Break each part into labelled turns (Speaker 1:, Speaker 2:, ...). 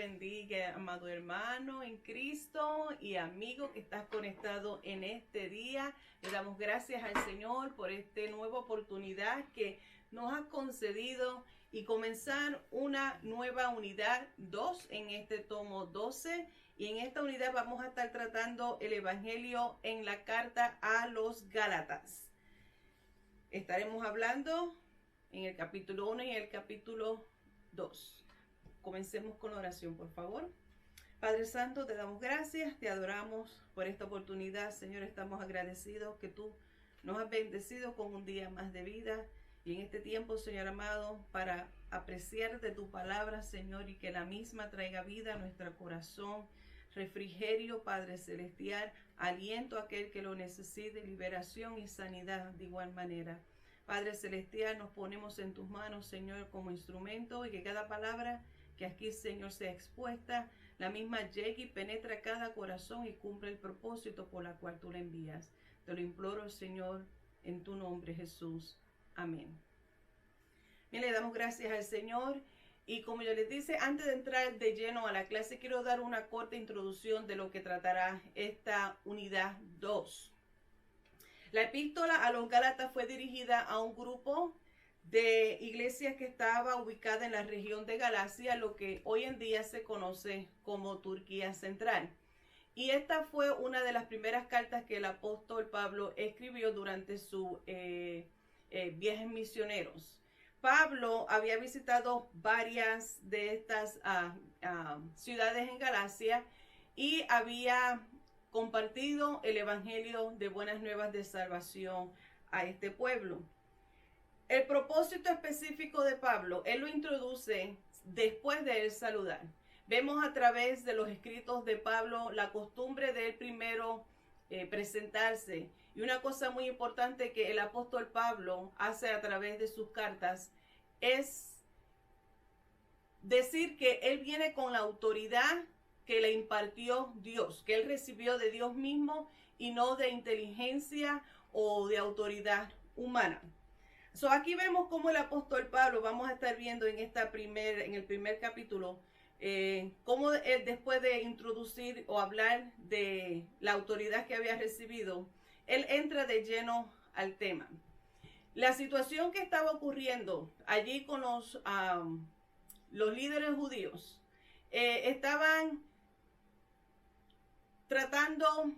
Speaker 1: bendiga, amado hermano en Cristo y amigo que estás conectado en este día. Le damos gracias al Señor por esta nueva oportunidad que nos ha concedido y comenzar una nueva unidad 2 en este tomo 12. Y en esta unidad vamos a estar tratando el Evangelio en la carta a los Gálatas. Estaremos hablando en el capítulo 1 y el capítulo 2. Comencemos con la oración, por favor. Padre Santo, te damos gracias, te adoramos por esta oportunidad. Señor, estamos agradecidos que tú nos has bendecido con un día más de vida. Y en este tiempo, Señor amado, para apreciar de tu palabra, Señor, y que la misma traiga vida a nuestro corazón, refrigerio, Padre Celestial, aliento a aquel que lo necesite, liberación y sanidad de igual manera. Padre Celestial, nos ponemos en tus manos, Señor, como instrumento, y que cada palabra que aquí, Señor, sea expuesta, la misma llegue y penetra cada corazón y cumpla el propósito por la cual tú la envías. Te lo imploro, Señor, en tu nombre, Jesús. Amén. Bien, le damos gracias al Señor. Y como yo les dije, antes de entrar de lleno a la clase, quiero dar una corta introducción de lo que tratará esta unidad 2. La epístola a los Gálatas fue dirigida a un grupo de iglesias que estaba ubicada en la región de Galacia, lo que hoy en día se conoce como Turquía Central. Y esta fue una de las primeras cartas que el apóstol Pablo escribió durante sus viajes misioneros. Pablo había visitado varias de estas ciudades en Galacia y había compartido el evangelio de buenas nuevas de salvación a este pueblo. El propósito específico de Pablo, él lo introduce después de él saludar. Vemos a través de los escritos de Pablo la costumbre de él primero presentarse. Y una cosa muy importante que el apóstol Pablo hace a través de sus cartas es decir que él viene con la autoridad que le impartió Dios, que él recibió de Dios mismo y no de inteligencia o de autoridad humana. Aquí vemos cómo el apóstol Pablo, vamos a estar viendo en el primer capítulo, cómo él, después de introducir o hablar de la autoridad que había recibido, él entra de lleno al tema. La situación que estaba ocurriendo allí con los líderes judíos, estaban tratando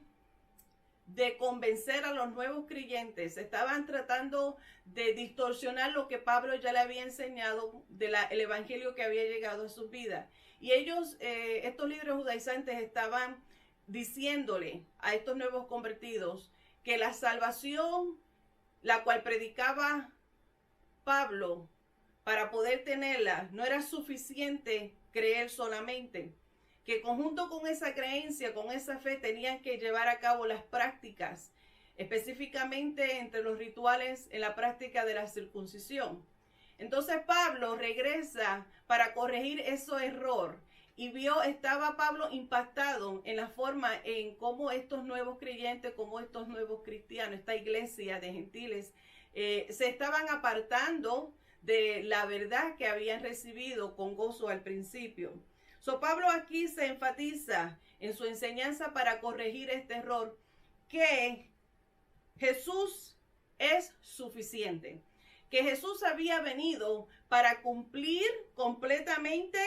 Speaker 1: de convencer a los nuevos creyentes, estaban tratando de distorsionar lo que Pablo ya le había enseñado del evangelio que había llegado a sus vidas. Y ellos, estos líderes judaizantes, estaban diciéndole a estos nuevos convertidos que la salvación, la cual predicaba Pablo, para poder tenerla, no era suficiente creer solamente, que conjunto con esa creencia, con esa fe, tenían que llevar a cabo las prácticas, específicamente entre los rituales en la práctica de la circuncisión. Entonces Pablo regresa para corregir ese error y estaba Pablo impactado en la forma en cómo estos nuevos creyentes, como estos nuevos cristianos, esta iglesia de gentiles, se estaban apartando de la verdad que habían recibido con gozo al principio. Pablo aquí se enfatiza en su enseñanza para corregir este error, que Jesús es suficiente, que Jesús había venido para cumplir completamente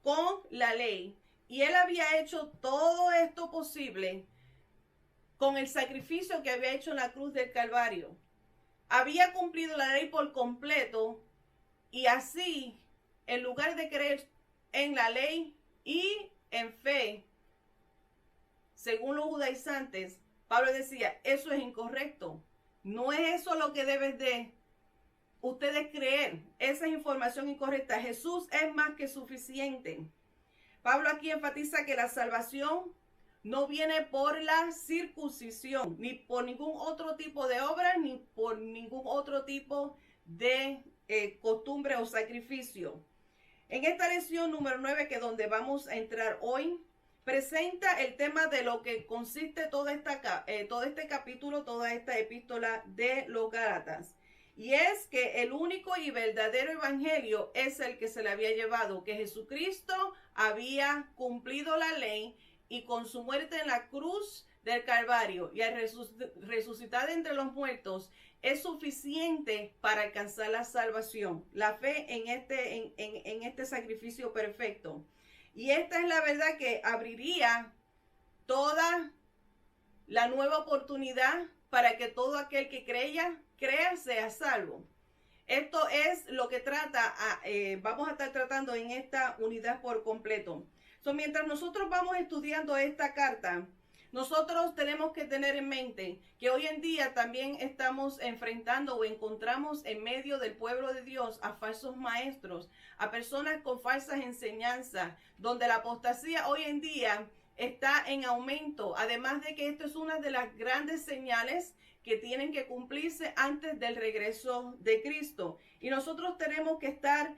Speaker 1: con la ley, y él había hecho todo esto posible con el sacrificio que había hecho en la cruz del Calvario. Había cumplido la ley por completo, y así, en lugar de creer en la ley y en fe, según los judaizantes, Pablo decía, eso es incorrecto. No es eso lo que debes de ustedes creer. Esa es información incorrecta. Jesús es más que suficiente. Pablo aquí enfatiza que la salvación no viene por la circuncisión, ni por ningún otro tipo de obra, ni por ningún otro tipo de costumbre o sacrificio. En esta lección número 9, que es donde vamos a entrar hoy, presenta el tema de lo que consiste todo este capítulo, toda esta epístola de los Gálatas. Y es que el único y verdadero evangelio es el que se le había llevado, que Jesucristo había cumplido la ley y con su muerte en la cruz del Calvario y al resucitar de entre los muertos es suficiente para alcanzar la salvación, la fe en este sacrificio perfecto. Y esta es la verdad que abriría toda la nueva oportunidad para que todo aquel que crea sea salvo. Esto es lo que vamos a estar tratando en esta unidad por completo. Mientras nosotros vamos estudiando esta carta, nosotros tenemos que tener en mente que hoy en día también estamos enfrentando o encontramos en medio del pueblo de Dios a falsos maestros, a personas con falsas enseñanzas, donde la apostasía hoy en día está en aumento. Además de que esto es una de las grandes señales que tienen que cumplirse antes del regreso de Cristo. Y nosotros tenemos que estar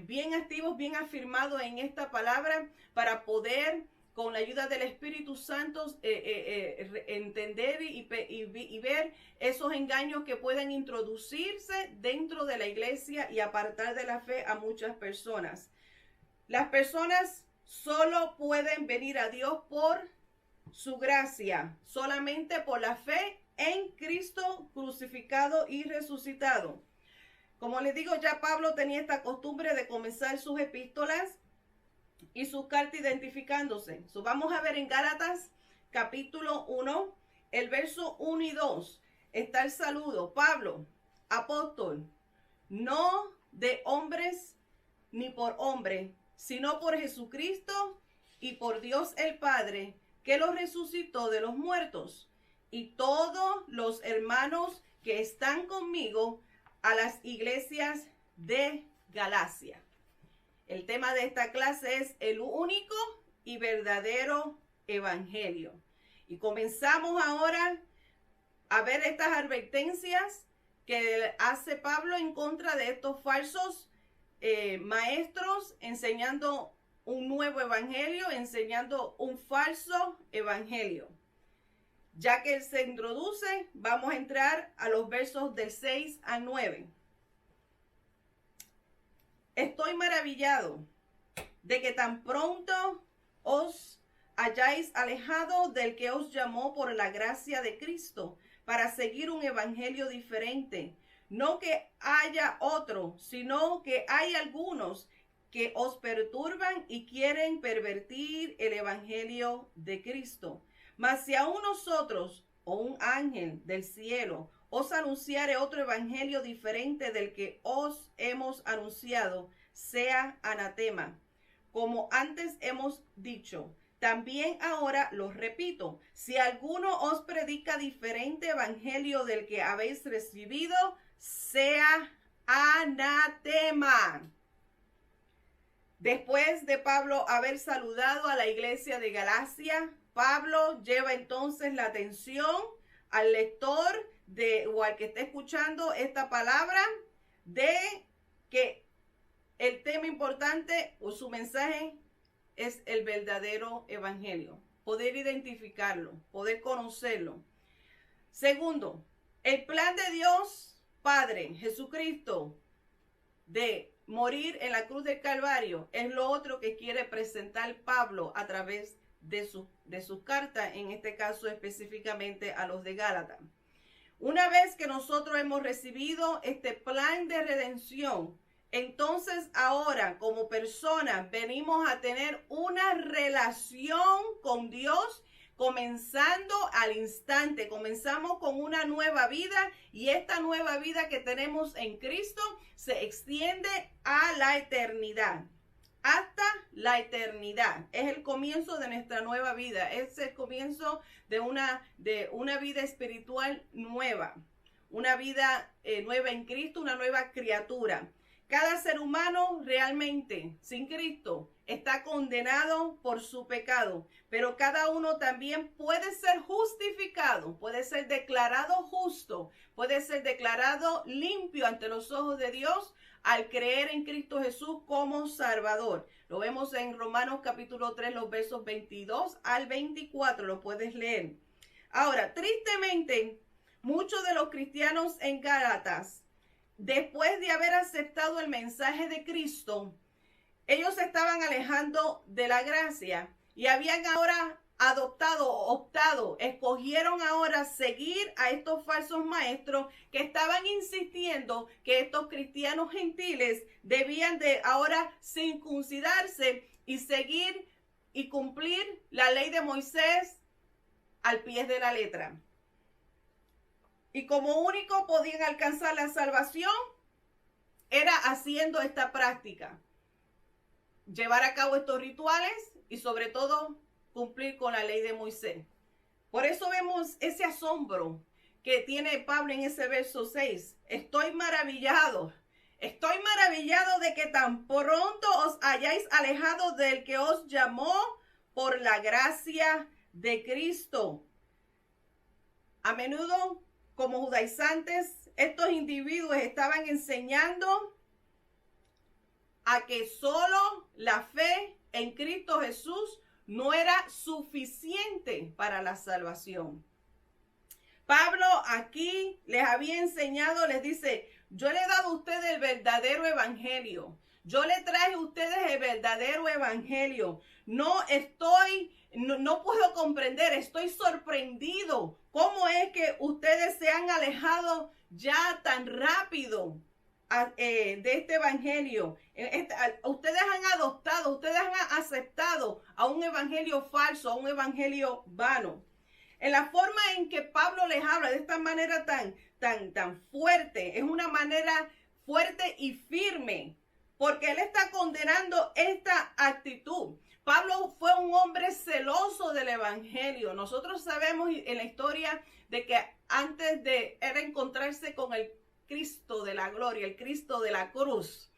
Speaker 1: bien activos, bien afirmados en esta palabra para poder, con la ayuda del Espíritu Santo, entender y ver esos engaños que pueden introducirse dentro de la iglesia y apartar de la fe a muchas personas. Las personas solo pueden venir a Dios por su gracia, solamente por la fe en Cristo crucificado y resucitado. Como les digo, ya Pablo tenía esta costumbre de comenzar sus epístolas y sus cartas identificándose. Vamos a ver en Gálatas capítulo 1, el verso 1 y 2. Está el saludo. Pablo, apóstol, no de hombres ni por hombre, sino por Jesucristo y por Dios el Padre, que lo resucitó de los muertos, y todos los hermanos que están conmigo a las iglesias de Galacia. El tema de esta clase es el único y verdadero evangelio. Y comenzamos ahora a ver estas advertencias que hace Pablo en contra de estos falsos maestros enseñando un nuevo evangelio, enseñando un falso evangelio. Ya que se introduce, vamos a entrar a los versos del 6 al 9. Estoy maravillado de que tan pronto os hayáis alejado del que os llamó por la gracia de Cristo para seguir un evangelio diferente. No que haya otro, sino que hay algunos que os perturban y quieren pervertir el evangelio de Cristo. Mas si aún nosotros o un ángel del cielo os anunciare otro evangelio diferente del que os hemos anunciado, sea anatema. Como antes hemos dicho, también ahora lo repito, si alguno os predica diferente evangelio del que habéis recibido, sea anatema. Después de Pablo haber saludado a la iglesia de Galacia, Pablo lleva entonces la atención al lector o al que esté escuchando esta palabra de que el tema importante o su mensaje es el verdadero evangelio. Poder identificarlo, poder conocerlo. Segundo, el plan de Dios Padre, Jesucristo, de morir en la cruz del Calvario, es lo otro que quiere presentar Pablo a través de sus cartas, en este caso específicamente a los de Gálatas. Una vez que nosotros hemos recibido este plan de redención, entonces ahora como personas venimos a tener una relación con Dios, comenzando al instante. Comenzamos con una nueva vida y esta nueva vida que tenemos en Cristo se extiende a la eternidad. Hasta la eternidad. Es el comienzo de nuestra nueva vida. Es el comienzo de una vida espiritual nueva. Una vida nueva en Cristo, una nueva criatura. Cada ser humano realmente sin Cristo está condenado por su pecado, pero cada uno también puede ser justificado, puede ser declarado justo, puede ser declarado limpio ante los ojos de Dios al creer en Cristo Jesús como Salvador. Lo vemos en Romanos capítulo 3, los versos 22 al 24, lo puedes leer. Ahora, tristemente, Muchos de los cristianos en Gálatas, después de haber aceptado el mensaje de Cristo, ellos se estaban alejando de la gracia y habían ahora escogieron ahora seguir a estos falsos maestros que estaban insistiendo que estos cristianos gentiles debían de ahora circuncidarse y seguir y cumplir la ley de Moisés al pie de la letra. Y como único podían alcanzar la salvación era haciendo esta práctica, llevar a cabo estos rituales y sobre todo cumplir con la ley de Moisés. Por eso vemos ese asombro que tiene Pablo en ese verso 6. Estoy maravillado de que tan pronto os hayáis alejado del que os llamó por la gracia de Cristo. A menudo, como judaizantes, estos individuos estaban enseñando a que solo la fe en Cristo Jesús no era suficiente para la salvación. Pablo aquí les había enseñado, les dice, yo le he dado a ustedes el verdadero evangelio. Yo le traje a ustedes el verdadero evangelio. No puedo comprender, estoy sorprendido. ¿Cómo es que ustedes se han alejado ya tan rápido de este evangelio? Ustedes han adoptado, ustedes han aceptado a un evangelio falso, a un evangelio vano. En la forma en que Pablo les habla de esta manera tan fuerte, es una manera fuerte y firme, porque él está condenando esta actitud. Pablo fue un hombre celoso del evangelio. Nosotros sabemos en la historia de que antes de él encontrarse con el Cristo de la gloria, el Cristo de la cruz,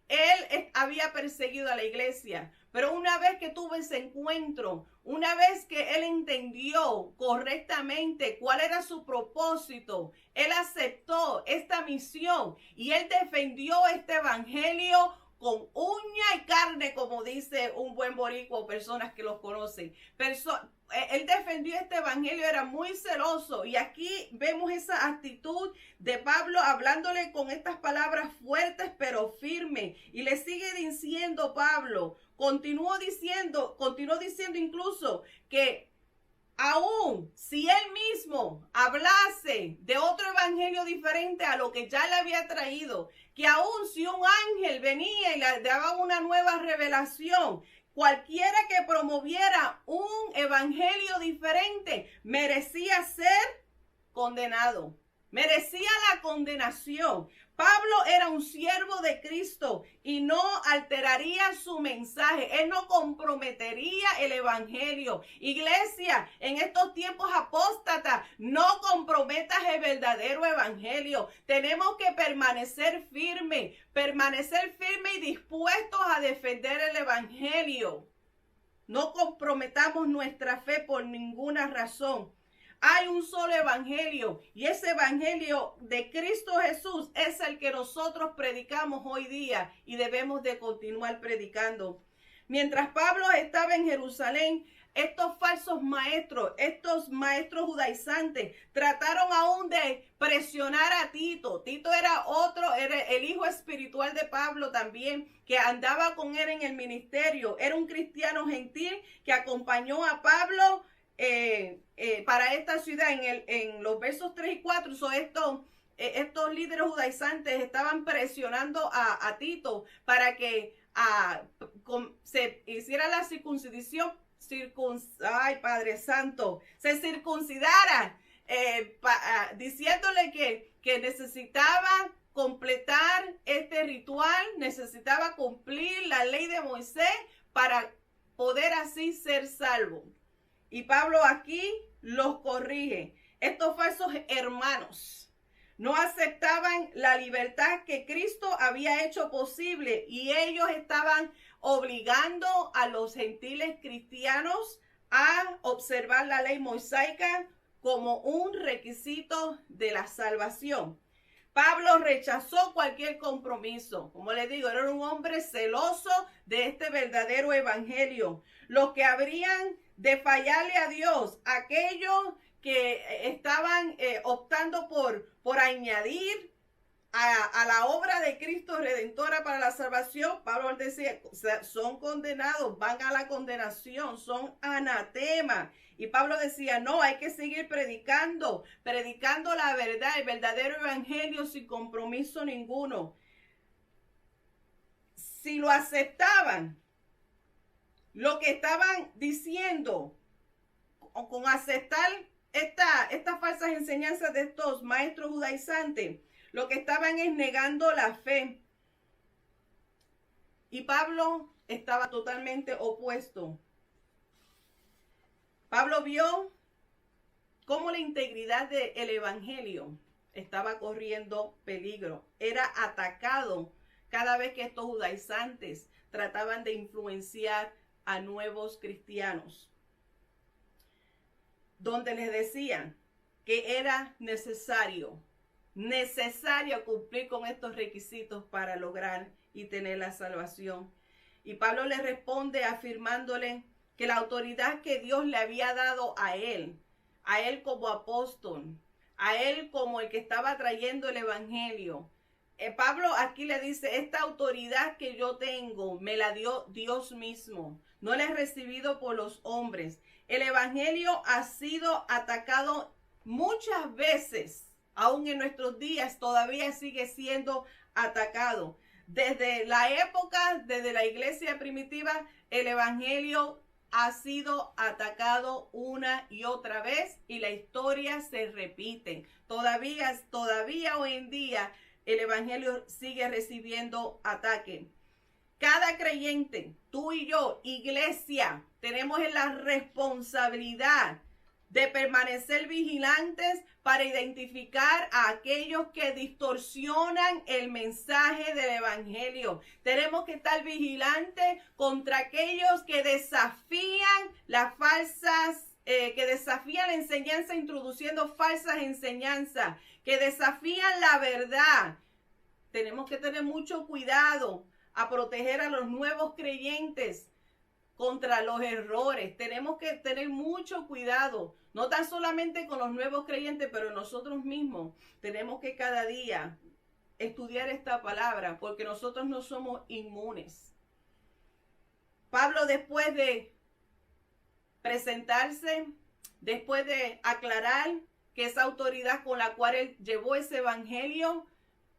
Speaker 1: él había perseguido a la iglesia. Pero una vez que tuvo ese encuentro, una vez que él entendió correctamente cuál era su propósito, él aceptó esta misión y él defendió este evangelio con uña y carne, como dice un buen boricua o personas que los conocen. Él defendió este evangelio, era muy celoso. Y aquí vemos esa actitud de Pablo hablándole con estas palabras fuertes pero firmes. Y le sigue diciendo Pablo, continuó diciendo incluso que aún si él mismo hablase de otro evangelio diferente a lo que ya le había traído, que aún si un ángel venía y le daba una nueva revelación, cualquiera que promoviera un evangelio diferente merecía ser condenado, merecía la condenación. Pablo era un siervo de Cristo y no alteraría su mensaje. Él no comprometería el evangelio. Iglesia, en estos tiempos apóstatas, no comprometas el verdadero evangelio. Tenemos que permanecer firme y dispuestos a defender el evangelio. No comprometamos nuestra fe por ninguna razón. Hay un solo evangelio y ese evangelio de Cristo Jesús es el que nosotros predicamos hoy día y debemos de continuar predicando. Mientras Pablo estaba en Jerusalén, estos falsos maestros, estos maestros judaizantes, trataron aún de presionar a Tito. Tito era el hijo espiritual de Pablo también, que andaba con él en el ministerio. Era un cristiano gentil que acompañó a Pablo para esta ciudad. En los versos 3 y 4, estos líderes judaizantes estaban presionando a Tito para que se hiciera la circuncisión, ay Padre Santo, se circuncidara, diciéndole que necesitaba completar este ritual, necesitaba cumplir la ley de Moisés para poder así ser salvo. Y Pablo aquí los corrige. Estos falsos hermanos no aceptaban la libertad que Cristo había hecho posible y ellos estaban obligando a los gentiles cristianos a observar la ley mosaica como un requisito de la salvación. Pablo rechazó cualquier compromiso. Como les digo, era un hombre celoso de este verdadero evangelio. Los que habrían de fallarle a Dios, aquellos que estaban optando por añadir a la obra de Cristo redentora para la salvación, Pablo decía, son condenados, van a la condenación, son anatema. Y Pablo decía, no, hay que seguir predicando la verdad, el verdadero evangelio sin compromiso ninguno. Si lo aceptaban, lo que estaban diciendo, con aceptar estas falsas enseñanzas de estos maestros judaizantes, lo que estaban es negando la fe. Y Pablo estaba totalmente opuesto. Pablo vio cómo la integridad del evangelio estaba corriendo peligro. Era atacado cada vez que estos judaizantes trataban de influenciar a nuevos cristianos, donde les decían que era necesario cumplir con estos requisitos para lograr y tener la salvación. Y Pablo le responde afirmándole que la autoridad que Dios le había dado a él como apóstol, a él como el que estaba trayendo el evangelio, Pablo aquí le dice, esta autoridad que yo tengo me la dio Dios mismo, no la he recibido por los hombres. El evangelio ha sido atacado muchas veces, aún en nuestros días todavía sigue siendo atacado. Desde la época, desde la iglesia primitiva, el evangelio ha sido atacado una y otra vez y la historia se repite. Todavía hoy en día el evangelio sigue recibiendo ataque. Cada creyente, tú y yo, iglesia, tenemos la responsabilidad de permanecer vigilantes para identificar a aquellos que distorsionan el mensaje del evangelio. Tenemos que estar vigilantes contra aquellos que desafían las falsas, que desafían la enseñanza introduciendo falsas enseñanzas, que desafían la verdad. Tenemos que tener mucho cuidado a proteger a los nuevos creyentes contra los errores. Tenemos que tener mucho cuidado, no tan solamente con los nuevos creyentes, pero nosotros mismos tenemos que cada día estudiar esta palabra, porque nosotros no somos inmunes. Pablo, después de presentarse, después de aclarar que esa autoridad con la cual él llevó ese evangelio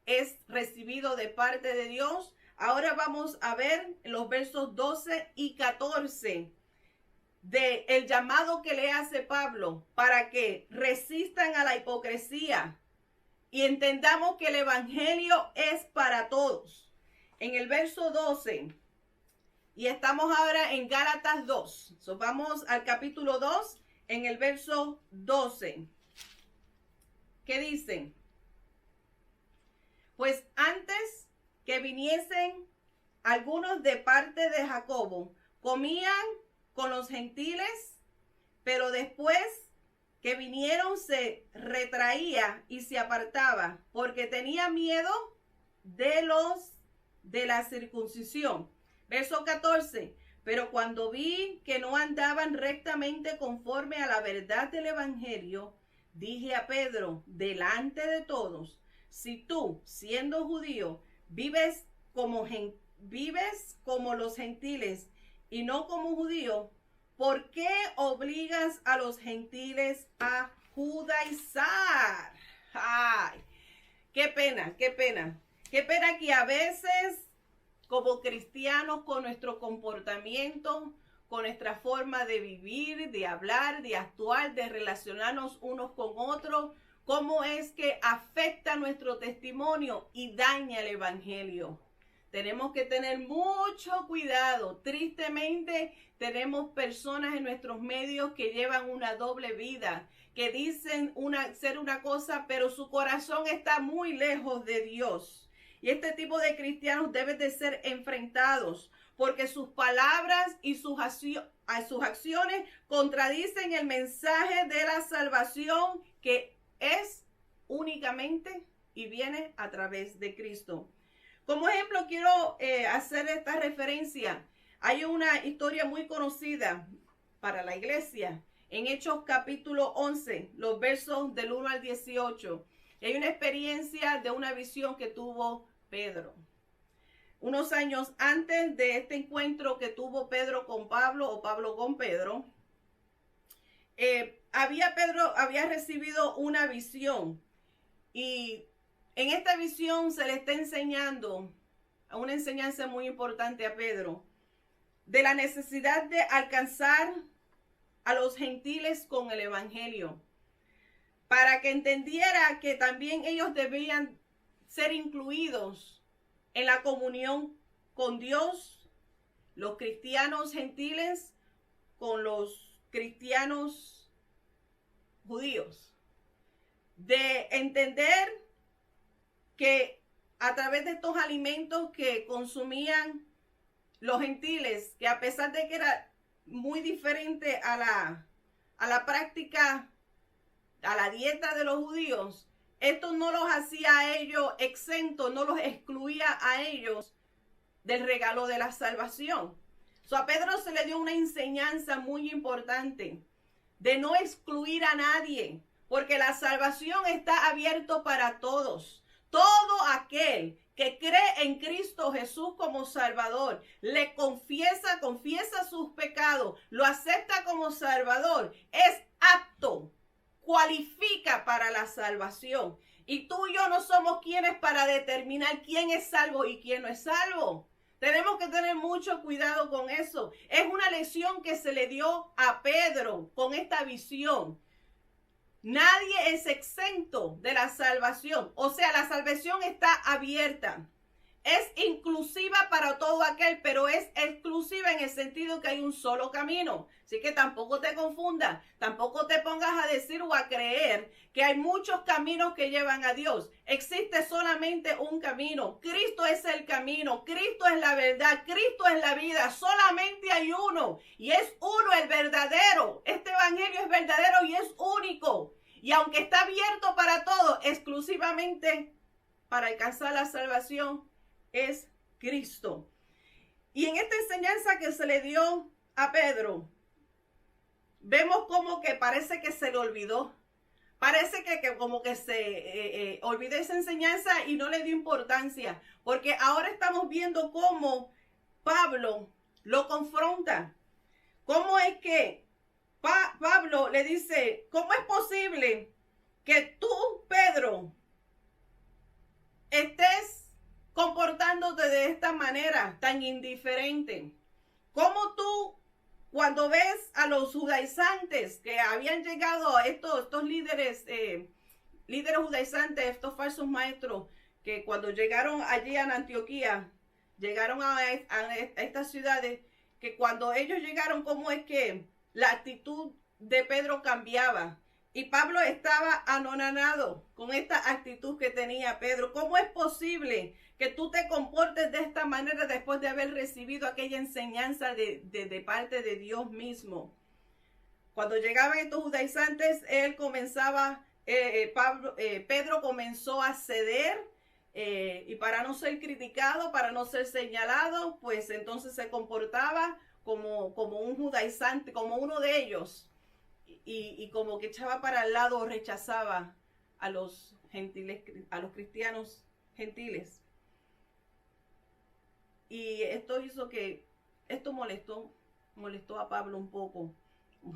Speaker 1: es recibido de parte de Dios, ahora vamos a ver los versos 12 y 14 de el llamado que le hace Pablo para que resistan a la hipocresía y entendamos que el evangelio es para todos. En el verso 12, y estamos ahora en Gálatas 2. Vamos al capítulo 2, en el verso 12. ¿Qué dice? Pues antes que viniesen algunos de parte de Jacobo, comían con los gentiles, pero después que vinieron se retraía y se apartaba, porque tenía miedo de la circuncisión. Verso 14. Pero cuando vi que no andaban rectamente conforme a la verdad del evangelio, dije a Pedro, delante de todos, si tú, siendo judío, vives como los gentiles y no como judío, ¿por qué obligas a los gentiles a judaizar? ¡Ay! ¡Qué pena, qué pena! ¡Qué pena que a veces, como cristianos, con nuestro comportamiento, con nuestra forma de vivir, de hablar, de actuar, de relacionarnos unos con otros, cómo es que afecta nuestro testimonio y daña el evangelio? Tenemos que tener mucho cuidado. Tristemente, tenemos personas en nuestros medios que llevan una doble vida, que dicen ser una cosa, pero su corazón está muy lejos de Dios. Y este tipo de cristianos deben de ser enfrentados, porque sus palabras y sus acciones contradicen el mensaje de la salvación que es únicamente y viene a través de Cristo. Como ejemplo, quiero hacer esta referencia. Hay una historia muy conocida para la iglesia en Hechos capítulo 11, los versos del 1 al 18. Hay una experiencia de una visión que tuvo Pedro. Unos años antes de este encuentro que tuvo Pedro con Pablo o Pablo con Pedro, Pedro había recibido una visión, y en esta visión se le está enseñando una enseñanza muy importante a Pedro de la necesidad de alcanzar a los gentiles con el evangelio, para que entendiera que también ellos debían ser incluidos en la comunión con Dios, los cristianos gentiles con los cristianos judíos, de entender que a través de estos alimentos que consumían los gentiles, que a pesar de que era muy diferente a la práctica, a la dieta de los judíos, esto no los hacía a ellos exentos, no los excluía a ellos del regalo de la salvación. A Pedro se le dio una enseñanza muy importante de no excluir a nadie, porque la salvación está abierta para todos. Todo aquel que cree en Cristo Jesús como Salvador, le confiesa sus pecados, lo acepta como Salvador, es apto, cualifica para la salvación. Y tú y yo no somos quienes para determinar quién es salvo y quién no es salvo. Tenemos que tener mucho cuidado con eso. Es una lección que se le dio a Pedro con esta visión. Nadie es exento de la salvación. O sea, la salvación está abierta. Es inclusiva para todo aquel, pero es exclusiva en el sentido que hay un solo camino. Así que tampoco te confundas, tampoco te pongas a decir o a creer que hay muchos caminos que llevan a Dios. Existe solamente un camino. Cristo es el camino, Cristo es la verdad, Cristo es la vida. Solamente hay uno, y es uno el verdadero. Este evangelio es verdadero y es único. Y aunque está abierto para todos, exclusivamente para alcanzar la salvación es Cristo. Y en esta enseñanza que se le dio a Pedro, vemos como que parece que se le olvidó. Parece que como que se olvidó esa enseñanza y no le dio importancia. Porque ahora estamos viendo cómo Pablo lo confronta. Cómo es que Pablo le dice, ¿cómo es posible que tú, Pedro, estés comportándote de esta manera tan indiferente? ¿Cómo tú, cuando ves a los judaizantes que habían llegado a estos líderes judaizantes, estos falsos maestros, que cuando llegaron allí a Antioquía, llegaron a estas ciudades, que cuando ellos llegaron, cómo es que la actitud de Pedro cambiaba? Y Pablo estaba anonadado con esta actitud que tenía Pedro. ¿Cómo es posible que tú te comportes de esta manera después de haber recibido aquella enseñanza de parte de Dios mismo? Cuando llegaban estos judaizantes, Pedro comenzó a ceder, y para no ser criticado, para no ser señalado, pues entonces se comportaba como un judaizante, como uno de ellos. Y como que echaba para el lado, rechazaba a los gentiles, a los cristianos gentiles. Y esto hizo que, esto molestó a Pablo un poco,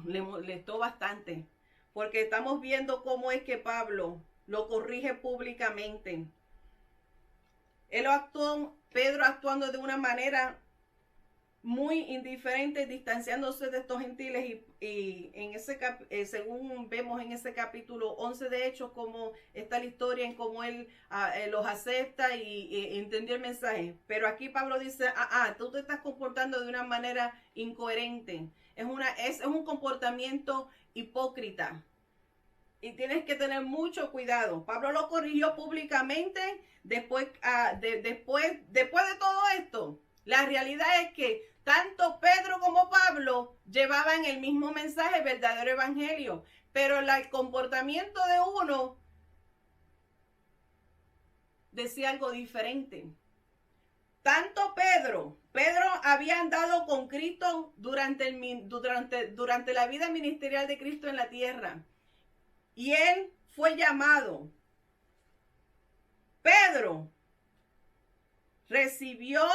Speaker 1: le molestó bastante, porque estamos viendo cómo es que Pablo lo corrige públicamente. Pedro actuando de una manera muy indiferente, distanciándose de estos gentiles, y en ese según vemos en ese capítulo 11 de Hechos, cómo está la historia en cómo él los acepta y entendió el mensaje. Pero aquí Pablo dice, tú te estás comportando de una manera incoherente, es un comportamiento hipócrita y tienes que tener mucho cuidado. Pablo lo corrigió públicamente. Después de todo esto, la realidad es que tanto Pedro como Pablo llevaban el mismo mensaje, el verdadero evangelio, pero el comportamiento de uno decía algo diferente. tanto Pedro había andado con Cristo durante la vida ministerial de Cristo en la tierra. Y él fue llamado. Pedro recibió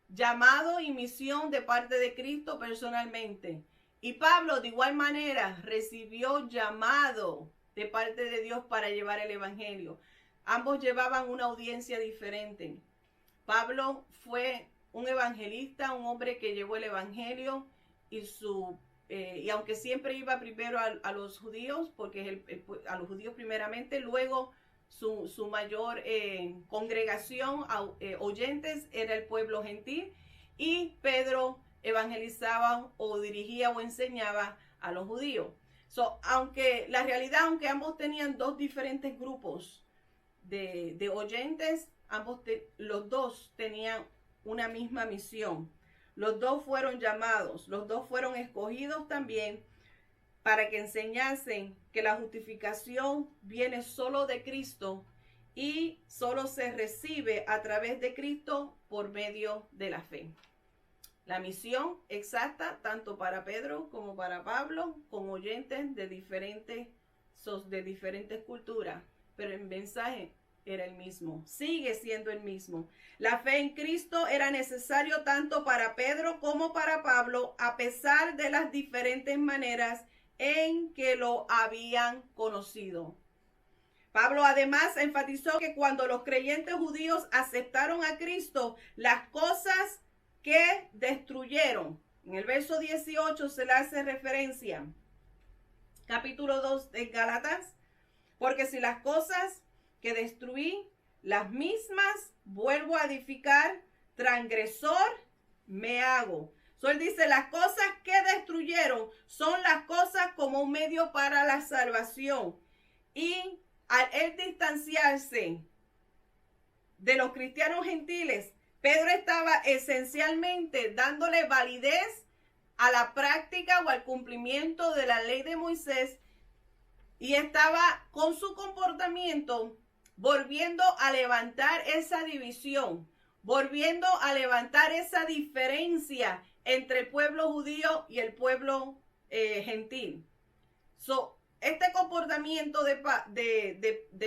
Speaker 1: llamado y misión de parte de Cristo personalmente. Y Pablo de igual manera recibió llamado de parte de Dios para llevar el evangelio. Ambos llevaban una audiencia diferente. Pablo fue un evangelista, un hombre que llevó el evangelio y aunque siempre iba primero a los judíos, porque a los judíos primeramente, luego su mayor congregación, oyentes, era el pueblo gentil, y Pedro evangelizaba o dirigía o enseñaba a los judíos. Aunque ambos tenían dos diferentes grupos de oyentes, los dos tenían una misma misión. Los dos fueron llamados, los dos fueron escogidos también para que enseñasen que la justificación viene solo de Cristo y solo se recibe a través de Cristo por medio de la fe. La misión exacta tanto para Pedro como para Pablo, con oyentes de diferentes culturas, pero el mensaje era el mismo, sigue siendo el mismo. La fe en Cristo era necesario tanto para Pedro como para Pablo, a pesar de las diferentes maneras en que lo habían conocido. Pablo además enfatizó que cuando los creyentes judíos aceptaron a Cristo, las cosas que destruyeron, en el verso 18 se le hace referencia, capítulo 2 de Gálatas, porque si las cosas que destruí, las mismas vuelvo a edificar, transgresor me hago. Él dice, las cosas que destruyeron son las cosas como un medio para la salvación. Y al él distanciarse de los cristianos gentiles, Pedro estaba esencialmente dándole validez a la práctica o al cumplimiento de la ley de Moisés, y estaba con su comportamiento volviendo a levantar esa división, volviendo a levantar esa diferencia entre el pueblo judío y el pueblo gentil. Este comportamiento de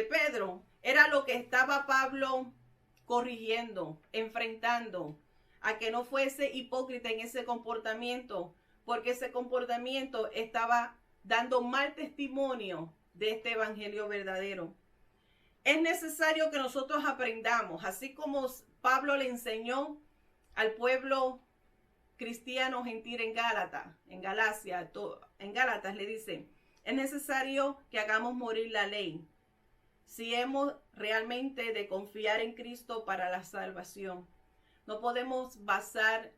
Speaker 1: Pedro era lo que estaba Pablo corrigiendo, enfrentando, a que no fuese hipócrita en ese comportamiento, porque ese comportamiento estaba dando mal testimonio de este evangelio verdadero. Es necesario que nosotros aprendamos, así como Pablo le enseñó al pueblo cristiano gentil en Gálatas le dice, es necesario que hagamos morir la ley, si hemos realmente de confiar en Cristo para la salvación. No podemos basar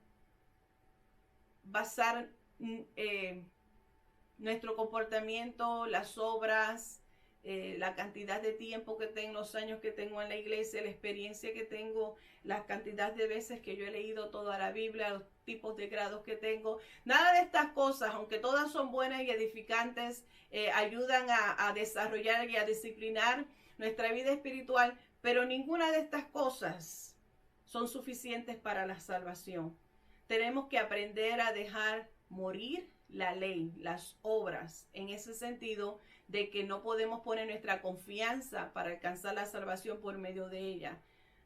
Speaker 1: nuestro comportamiento, las obras, la cantidad de tiempo que tengo, los años que tengo en la iglesia, la experiencia que tengo, la cantidad de veces que yo he leído toda la Biblia, los tipos de grados que tengo. Nada de estas cosas, aunque todas son buenas y edificantes, ayudan a desarrollar y a disciplinar nuestra vida espiritual, pero ninguna de estas cosas son suficientes para la salvación. Tenemos que aprender a dejar morir la ley, las obras, en ese sentido de que no podemos poner nuestra confianza para alcanzar la salvación por medio de ella.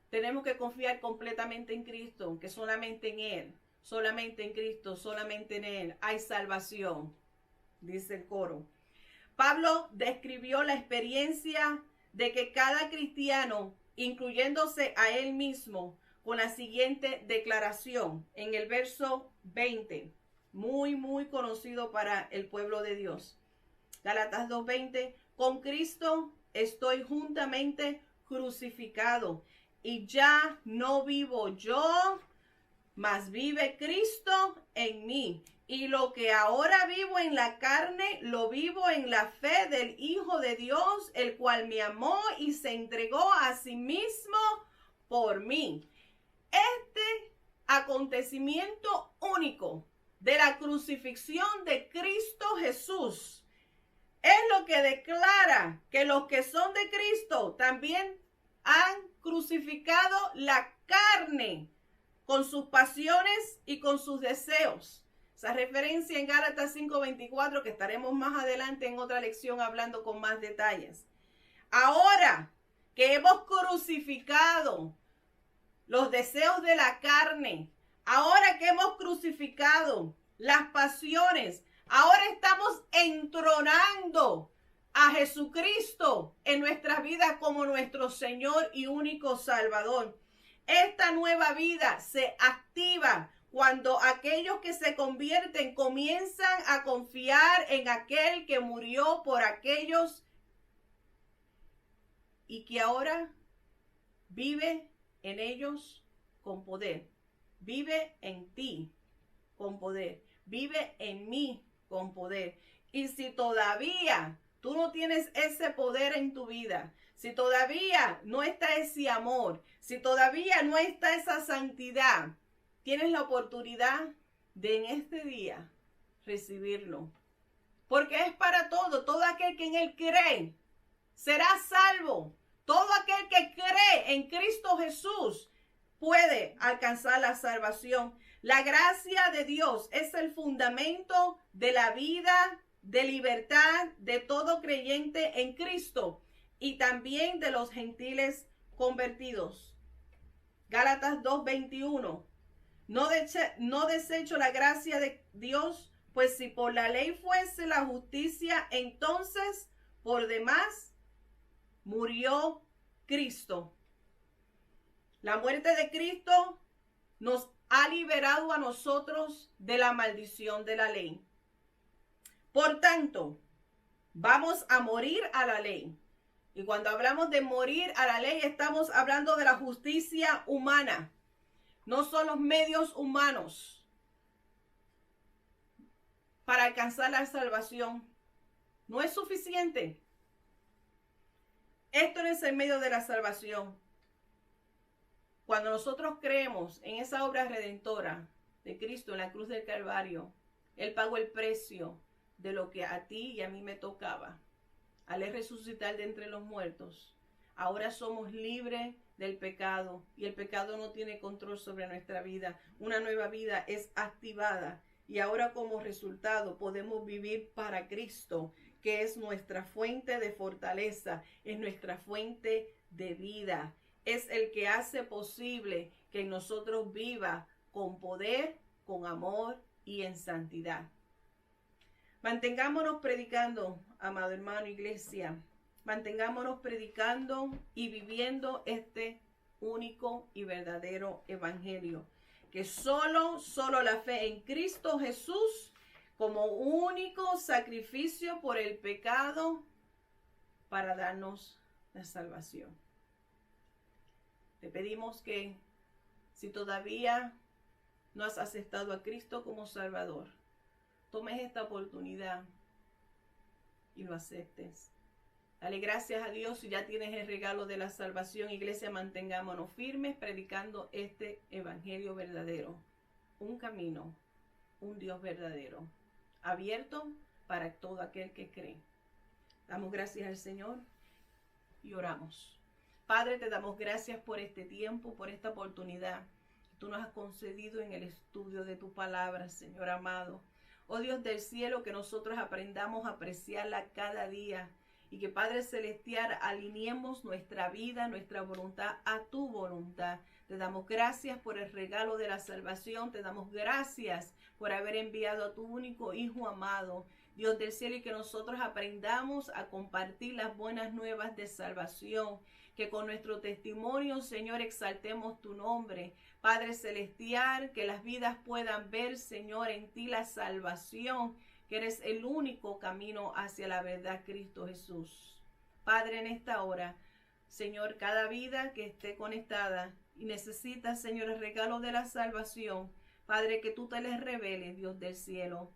Speaker 1: Tenemos que confiar completamente en Cristo, que solamente en Él, solamente en Cristo, solamente en Él hay salvación, dice el coro. Pablo describió la experiencia de que cada cristiano, incluyéndose a él mismo, con la siguiente declaración en el verso 20, muy conocido para el pueblo de Dios. Gálatas 2:20, con Cristo estoy juntamente crucificado, y ya no vivo yo, mas vive Cristo en mí. Y lo que ahora vivo en la carne, lo vivo en la fe del Hijo de Dios, el cual me amó y se entregó a sí mismo por mí. Este acontecimiento único de la crucifixión de Cristo Jesús es lo que declara que los que son de Cristo también han crucificado la carne, con sus pasiones y con sus deseos. Esa referencia en Gálatas 5:24, que estaremos más adelante en otra lección hablando con más detalles. Ahora que hemos crucificado los deseos de la carne, ahora que hemos crucificado las pasiones, ahora estamos entronando a Jesucristo en nuestras vidas como nuestro Señor y único Salvador. Esta nueva vida se activa cuando aquellos que se convierten comienzan a confiar en aquel que murió por aquellos y que ahora vive en ellos con poder. Vive en ti con poder. Vive en mí con poder. Y si todavía tú no tienes ese poder en tu vida, si todavía no está ese amor, si todavía no está esa santidad, tienes la oportunidad de en este día recibirlo. Porque es para todo. Todo aquel que en él cree será salvo. Todo aquel que cree en Cristo Jesús puede alcanzar la salvación. La gracia de Dios es el fundamento de la vida de libertad de todo creyente en Cristo y también de los gentiles convertidos. Gálatas 2:21. No desecho la gracia de Dios, pues si por la ley fuese la justicia, entonces por demás murió Cristo. La muerte de Cristo nos ha liberado a nosotros de la maldición de la ley. Por tanto, vamos a morir a la ley. Y cuando hablamos de morir a la ley, estamos hablando de la justicia humana. No son los medios humanos para alcanzar la salvación. No es suficiente. Esto no es el medio de la salvación. Cuando nosotros creemos en esa obra redentora de Cristo en la cruz del Calvario, Él pagó el precio de lo que a ti y a mí me tocaba. Al resucitar de entre los muertos, ahora somos libres del pecado y el pecado no tiene control sobre nuestra vida. Una nueva vida es activada y ahora como resultado podemos vivir para Cristo, que es nuestra fuente de fortaleza, es nuestra fuente de vida. Es el que hace posible que en nosotros viva con poder, con amor y en santidad. Mantengámonos predicando, amado hermano, iglesia. Mantengámonos predicando y viviendo este único y verdadero evangelio. Que solo la fe en Cristo Jesús como único sacrificio por el pecado para darnos la salvación. Te pedimos que si todavía no has aceptado a Cristo como Salvador, tomes esta oportunidad y lo aceptes. Dale gracias a Dios si ya tienes el regalo de la salvación. Iglesia, mantengámonos firmes predicando este evangelio verdadero. Un camino, un Dios verdadero, abierto para todo aquel que cree. Damos gracias al Señor y oramos. Padre, te damos gracias por este tiempo, por esta oportunidad que tú nos has concedido en el estudio de tu palabra, Señor amado. Oh Dios del cielo, que nosotros aprendamos a apreciarla cada día y que, Padre Celestial, alineemos nuestra vida, nuestra voluntad a tu voluntad. Te damos gracias por el regalo de la salvación. Te damos gracias por haber enviado a tu único Hijo amado, Dios del cielo, y que nosotros aprendamos a compartir las buenas nuevas de salvación. Que con nuestro testimonio, Señor, exaltemos tu nombre. Padre Celestial, que las vidas puedan ver, Señor, en ti la salvación, que eres el único camino hacia la verdad, Cristo Jesús. Padre, en esta hora, Señor, cada vida que esté conectada y necesita, Señor, el regalo de la salvación, Padre, que tú te les reveles, Dios del cielo,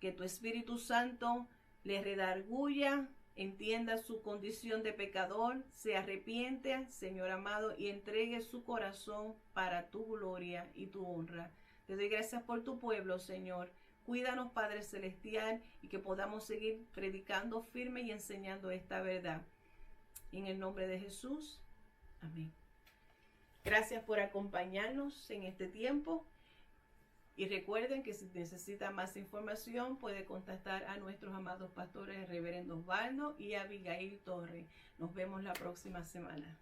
Speaker 1: que tu Espíritu Santo les redarguya, entienda su condición de pecador, se arrepiente, Señor amado, y entregue su corazón para tu gloria y tu honra. Te doy gracias por tu pueblo, Señor. Cuídanos, Padre Celestial, y que podamos seguir predicando firme y enseñando esta verdad. En el nombre de Jesús. Amén. Gracias por acompañarnos en este tiempo. Y recuerden que si necesitan más información, puede contactar a nuestros amados pastores, el reverendo Osvaldo y Abigail Torres. Nos vemos la próxima semana.